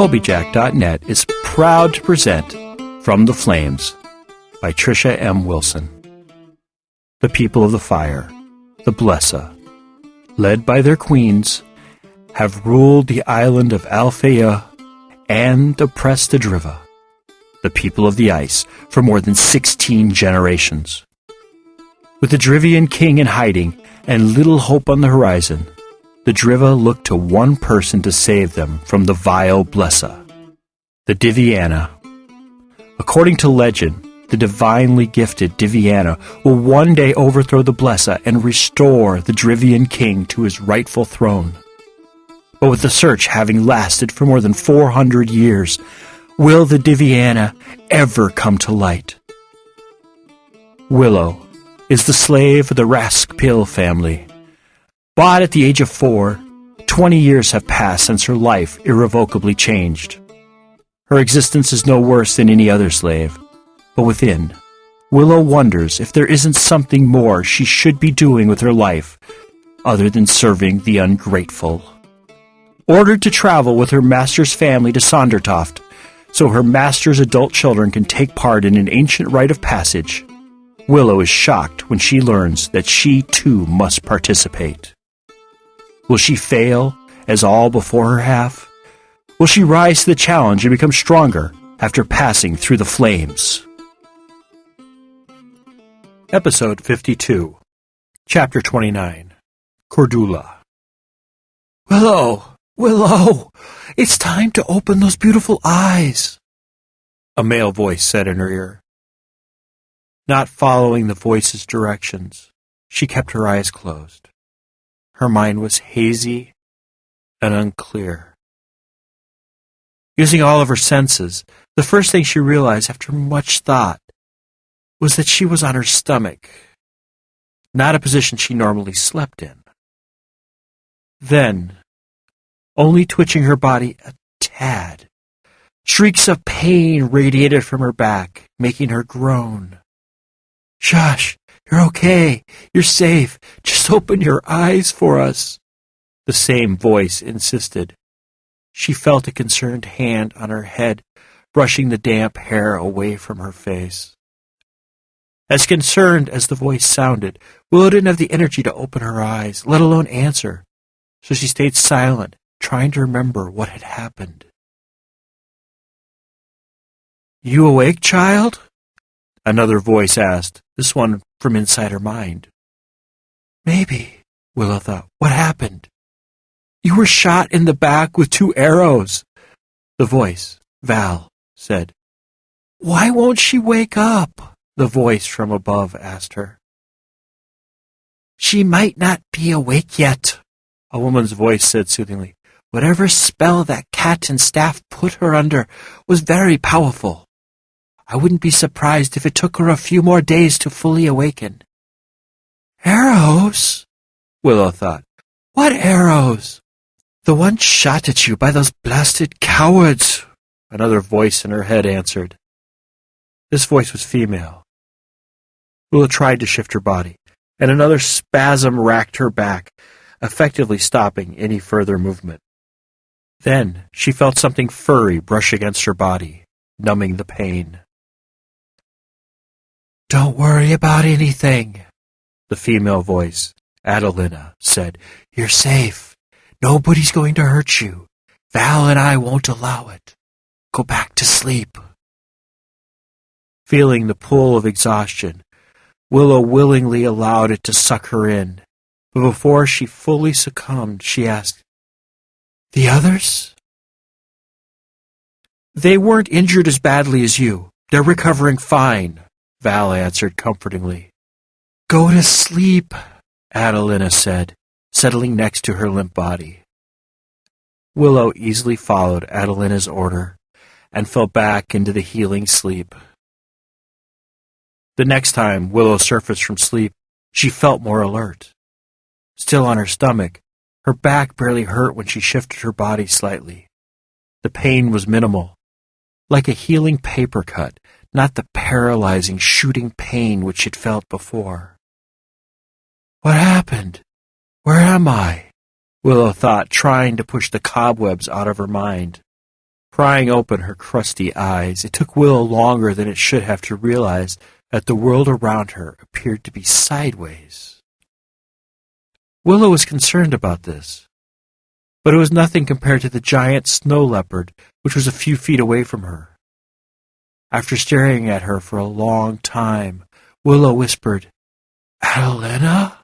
Colbyjack.net is proud to present From the Flames by Trisha M. Wilson. The people of the fire, the Blesa, led by their queens, have ruled the island of Alfeyju and oppressed the Driva, the people of the ice, for more than 16 generations. With the Drivian King in hiding and little hope on the horizon, the Driva looked to one person to save them from the vile Blesa, the Diviana. According to legend, the divinely gifted Diviana will one day overthrow the Blesa and restore the Drivian King to his rightful throne. But with the search having lasted for more than 400 years, will the Diviana ever come to light? Willow is the slave of the Raskpil family. Bought at the age of 4, 20 years have passed since her life irrevocably changed. Her existence is no worse than any other slave, but within, Willow wonders if there isn't something more she should be doing with her life other than serving the ungrateful. Ordered to travel with her master's family to Sondertoft, so her master's adult children can take part in an ancient rite of passage, Willow is shocked when she learns that she too must participate. Will she fail, as all before her have? Will she rise to the challenge and become stronger after passing through the flames? Episode 52, Chapter 29, Cordula. Willow! Willow! It's time to open those beautiful eyes, a male voice said in her ear. Not following the voice's directions, she kept her eyes closed. Her mind was hazy and unclear. Using all of her senses, the first thing she realized after much thought was that she was on her stomach, not a position she normally slept in. Then, only twitching her body a tad, shrieks of pain radiated from her back, making her groan. "Shush! You're okay. You're safe. Just open your eyes for us," the same voice insisted. She felt a concerned hand on her head, brushing the damp hair away from her face. As concerned as the voice sounded, Willow didn't have the energy to open her eyes, let alone answer, so she stayed silent, trying to remember what had happened. "You awake, child?" another voice asked, this one from inside her mind. "Maybe," Willow thought. "What happened?" "You were shot in the back with 2 arrows," the voice, Val, said. "Why won't she wake up?" the voice from above asked her. "She might not be awake yet," a woman's voice said soothingly. "Whatever spell that cat and staff put her under was very powerful. I wouldn't be surprised if it took her a few more days to fully awaken." "Arrows?" Willow thought. "What arrows?" "The ones shot at you by those blasted cowards," another voice in her head answered. This voice was female. Willow tried to shift her body, and another spasm racked her back, effectively stopping any further movement. Then she felt something furry brush against her body, numbing the pain. "Don't worry about anything," the female voice, Adelina, said. "You're safe. Nobody's going to hurt you. Val and I won't allow it. Go back to sleep." Feeling the pull of exhaustion, Willow willingly allowed it to suck her in, but before she fully succumbed, she asked, "The others?" "They weren't injured as badly as you. They're recovering fine," Val answered comfortingly. "Go to sleep," Adelina said, settling next to her limp body. Willow easily followed Adelina's order and fell back into the healing sleep. The next time Willow surfaced from sleep, she felt more alert. Still on her stomach, her back barely hurt when she shifted her body slightly. The pain was minimal, like a healing paper cut, not the paralyzing, shooting pain which she'd felt before. "What happened? Where am I?" Willow thought, trying to push the cobwebs out of her mind. Prying open her crusty eyes, it took Willow longer than it should have to realize that the world around her appeared to be sideways. Willow was concerned about this, but it was nothing compared to the giant snow leopard which was a few feet away from her. After staring at her for a long time, Willow whispered, "Adelina?"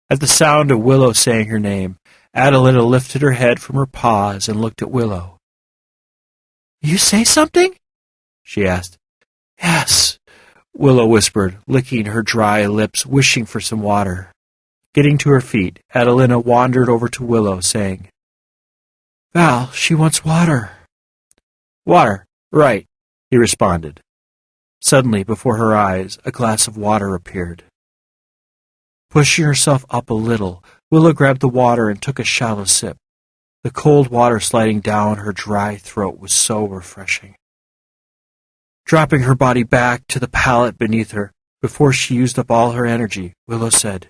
At the sound of Willow saying her name, Adelina lifted her head from her paws and looked at Willow. "You say something?" she asked. "Yes," Willow whispered, licking her dry lips, wishing for some water. Getting to her feet, Adelina wandered over to Willow, saying, "Val, she wants water." "Water, right," he responded. Suddenly, before her eyes, a glass of water appeared. Pushing herself up a little, Willow grabbed the water and took a shallow sip. The cold water sliding down her dry throat was so refreshing. Dropping her body back to the pallet beneath her, before she used up all her energy, Willow said,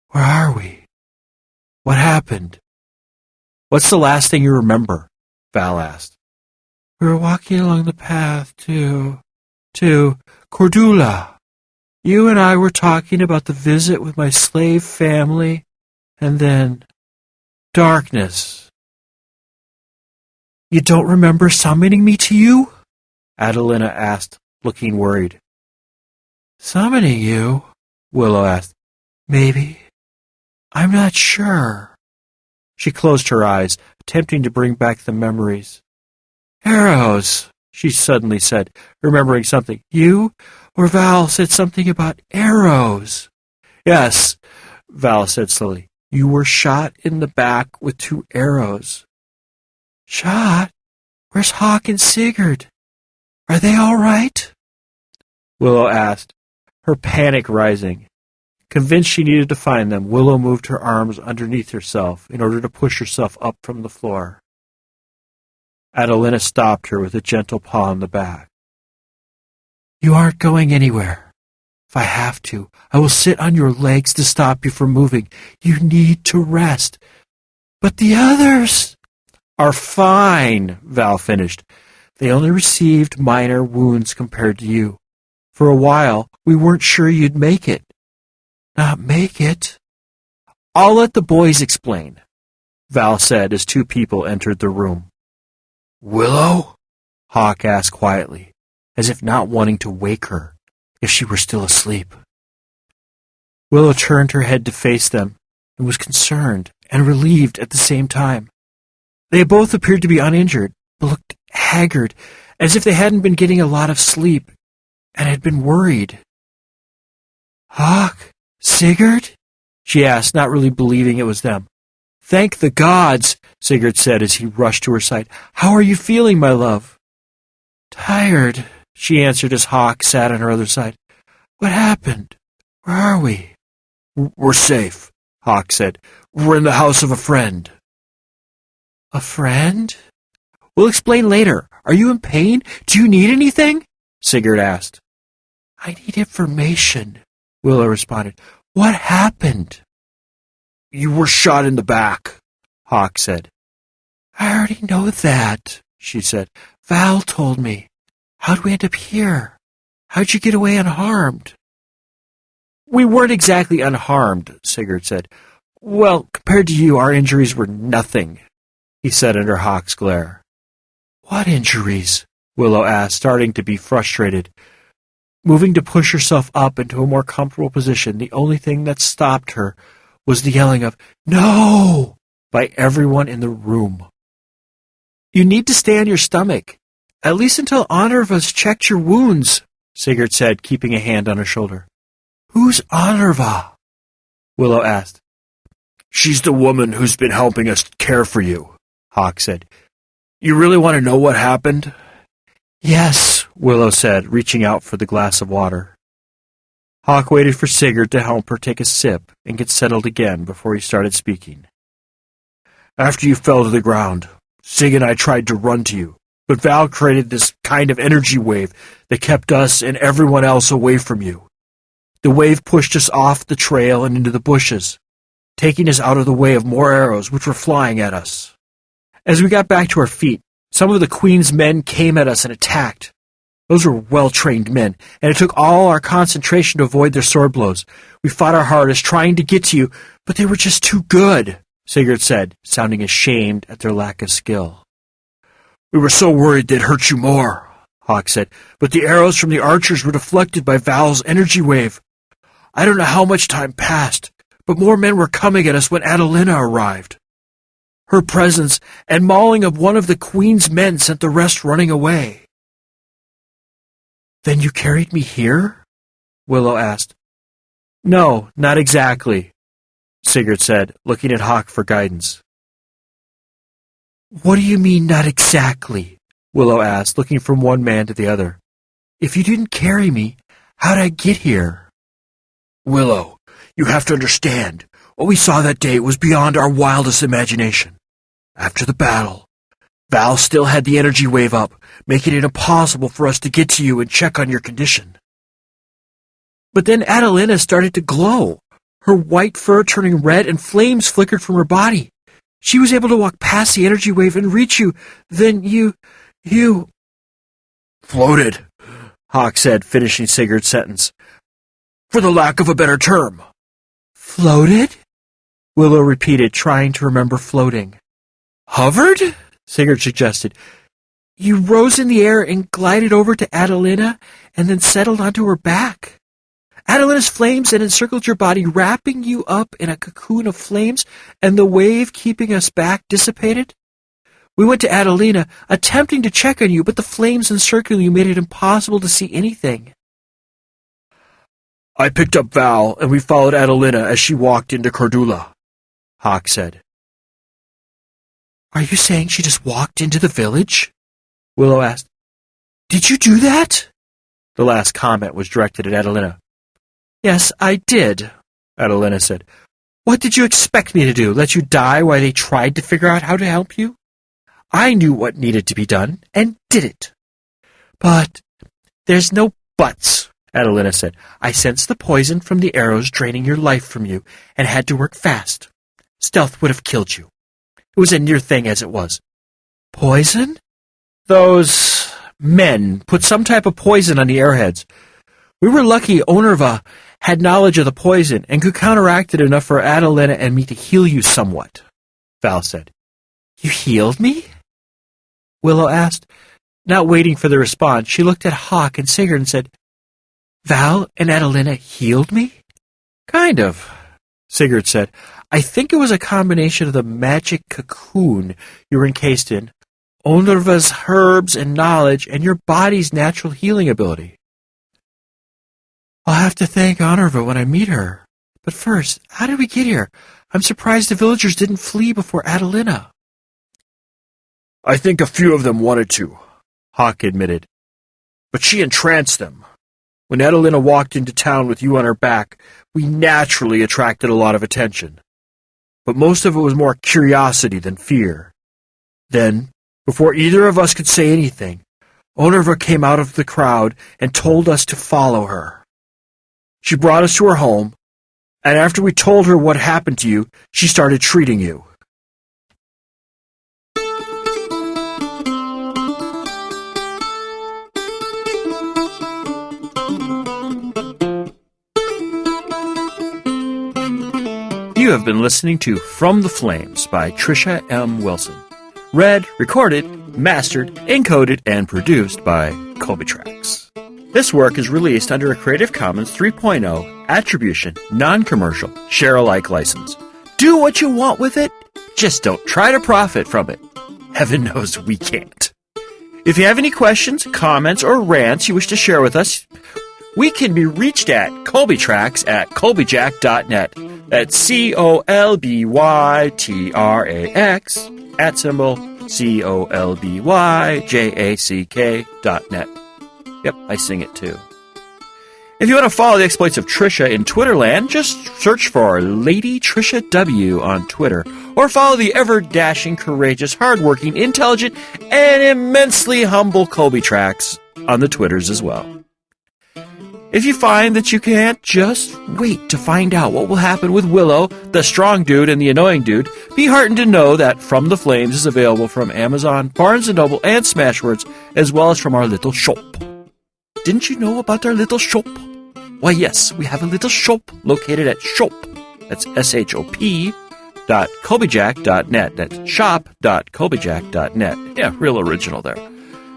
"Where are we? What happened?" "What's the last thing you remember?" Val asked. "We were walking along the path to Cordula. You and I were talking about the visit with my slave family, and then darkness." "You don't remember summoning me to you?" Adelina asked, looking worried. "Summoning you?" Willow asked. "Maybe. I'm not sure." She closed her eyes, attempting to bring back the memories. "Arrows," she suddenly said, remembering something. "You or Val said something about arrows." "Yes," Val said slowly. "You were shot in the back with 2 arrows." "Shot? Where's Hawk and Sigurd? Are they all right?" Willow asked, her panic rising. Convinced she needed to find them, Willow moved her arms underneath herself in order to push herself up from the floor. Adelina stopped her with a gentle paw on the back. "You aren't going anywhere. If I have to, I will sit on your legs to stop you from moving. You need to rest." "But the others are fine," Val finished. "They only received minor wounds compared to you. For a while, we weren't sure you'd make it." "Not make it?" "I'll let the boys explain," Val said as 2 people entered the room. "Willow?" Hawk asked quietly, as if not wanting to wake her, if she were still asleep. Willow turned her head to face them, and was concerned and relieved at the same time. They both appeared to be uninjured, but looked haggard, as if they hadn't been getting a lot of sleep, and had been worried. "Hawk? Sigurd?" she asked, not really believing it was them. "Thank the gods," Sigurd said as he rushed to her side. "How are you feeling, my love?" "Tired," she answered as Hawk sat on her other side. "What happened? Where are we?" "We're safe," Hawk said. "We're in the house of a friend." "A friend?" "We'll explain later. Are you in pain? Do you need anything?" Sigurd asked. "I need information," Willow responded. "What happened?" "You were shot in the back," Hawk said. "I already know that," she said. "Val told me. How'd we end up here? How'd you get away unharmed?" "We weren't exactly unharmed," Sigurd said. "Well, compared to you, our injuries were nothing," he said under Hawk's glare. "What injuries?" Willow asked, starting to be frustrated. Moving to push herself up into a more comfortable position, the only thing that stopped her was the yelling of "No!" by everyone in the room. "You need to stay on your stomach, at least until Honor of us checked your wounds," Sigurd said, keeping a hand on her shoulder. "Who's Honorva?" Willow asked. "She's the woman who's been helping us care for you," Hawk said. "You really want to know what happened?" "Yes," Willow said, reaching out for the glass of water. Hawk waited for Sigurd to help her take a sip and get settled again before he started speaking. "After you fell to the ground, Sig and I tried to run to you, but Val created this kind of energy wave that kept us and everyone else away from you. The wave pushed us off the trail and into the bushes, taking us out of the way of more arrows which were flying at us. As we got back to our feet, Some of the Queen's men came at us and attacked. Those were well-trained men, and it took all our concentration to avoid their sword blows. We fought our hardest, trying to get to you, but they were just too good, Sigurd said, sounding ashamed at their lack of skill. We were so worried they'd hurt you more, Hawk said, but the arrows from the archers were deflected by Val's energy wave. I don't know how much time passed, but more men were coming at us when Adelina arrived. Her presence and mauling of one of the Queen's men sent the rest running away. Then you carried me here? Willow asked. No, not exactly, Sigurd said, looking at Hawk for guidance. What do you mean, not exactly? Willow asked, looking from one man to the other. If you didn't carry me, how'd I get here? Willow, you have to understand, what we saw that day was beyond our wildest imagination. After the battle, Val still had the energy wave up, making it impossible for us to get to you and check on your condition. But then Adelina started to glow, her white fur turning red and flames flickered from her body. She was able to walk past the energy wave and reach you. Then you... Floated, Hawk said, finishing Sigurd's sentence. For the lack of a better term. Floated? Willow repeated, trying to remember floating. Hovered? Sigurd suggested. You rose in the air and glided over to Adelina and then settled onto her back. Adelina's flames then encircled your body, wrapping you up in a cocoon of flames, and the wave keeping us back dissipated. We went to Adelina, attempting to check on you, but the flames encircling you made it impossible to see anything. I picked up Val, and we followed Adelina as she walked into Cordula, Hawk said. Are you saying she just walked into the village? Willow asked. Did you do that? The last comment was directed at Adelina. Yes, I did, Adelina said. What did you expect me to do, let you die while they tried to figure out how to help you? I knew what needed to be done, and did it. But there's no buts, Adelina said. I sensed the poison from the arrows draining your life from you, and had to work fast. Stealth would have killed you. It was a near thing as it was. Poison? Those men put some type of poison on the airheads. We were lucky Onerva had knowledge of the poison and could counteract it enough for Adelina and me to heal you somewhat, Val said. You healed me? Willow asked. Not waiting for the response, she looked at Hawk and Sigurd and said, Val and Adelina healed me? Kind of, Sigurd said. I think it was a combination of the magic cocoon you were encased in, Onerva's herbs and knowledge, and your body's natural healing ability. I'll have to thank Onerva when I meet her. But first, how did we get here? I'm surprised the villagers didn't flee before Adelina. I think a few of them wanted to, Hawk admitted. But she entranced them. When Adelina walked into town with you on her back, we naturally attracted a lot of attention. But most of it was more curiosity than fear. Then, before either of us could say anything, Onerva came out of the crowd and told us to follow her. She brought us to her home, and after we told her what happened to you, she started treating you. You have been listening to From the Flames by Trisha M. Wilson. Read, recorded, mastered, encoded, and produced by Colbyjack.net. This work is released under a Creative Commons 3.0 Attribution, Non-Commercial, Share-alike license. Do what you want with it, just don't try to profit from it. Heaven knows we can't. If you have any questions, comments, or rants you wish to share with us, we can be reached at Colbyjack at Colbyjack.net. That's COLBYTRAX @COLBYJACK.net. Yep, I sing it too. If you want to follow the exploits of Trisha in Twitterland, just search for Lady Trisha W on Twitter, or follow the ever-dashing, courageous, hardworking, intelligent, and immensely humble Colbyjack on the Twitters as well. If you find that you can't just wait to find out what will happen with Willow, the strong dude and the annoying dude, be heartened to know that From the Flames is available from Amazon, Barnes & Noble, and Smashwords, as well as from our little shop. Didn't you know about our little shop? Why, yes, we have a little shop located at shop. That's shop. Colbyjack.net. That's shop.colbyjack.net. Yeah, real original there.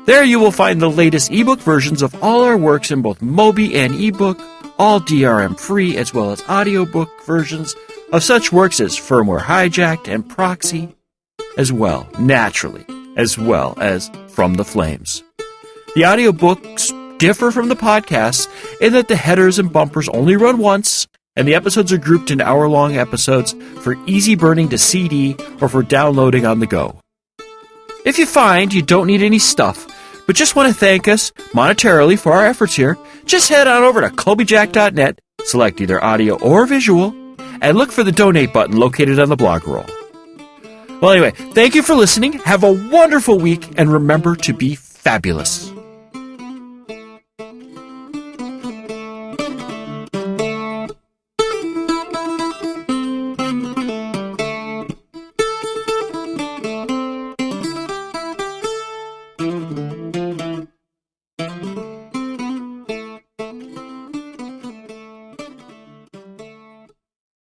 There you will find the latest ebook versions of all our works in both Mobi and ebook, all DRM free, as well as audiobook versions of such works as Firmware Hijacked and Proxy, as well, naturally, as well as From the Flames. The audiobooks differ from the podcasts in that the headers and bumpers only run once, and the episodes are grouped into hour-long episodes for easy burning to CD or for downloading on the go. If you find you don't need any stuff, but just want to thank us monetarily for our efforts here, just head on over to Colbyjack.net, select either audio or visual, and look for the donate button located on the blog roll. Well, anyway, thank you for listening. Have a wonderful week, and remember to be fabulous.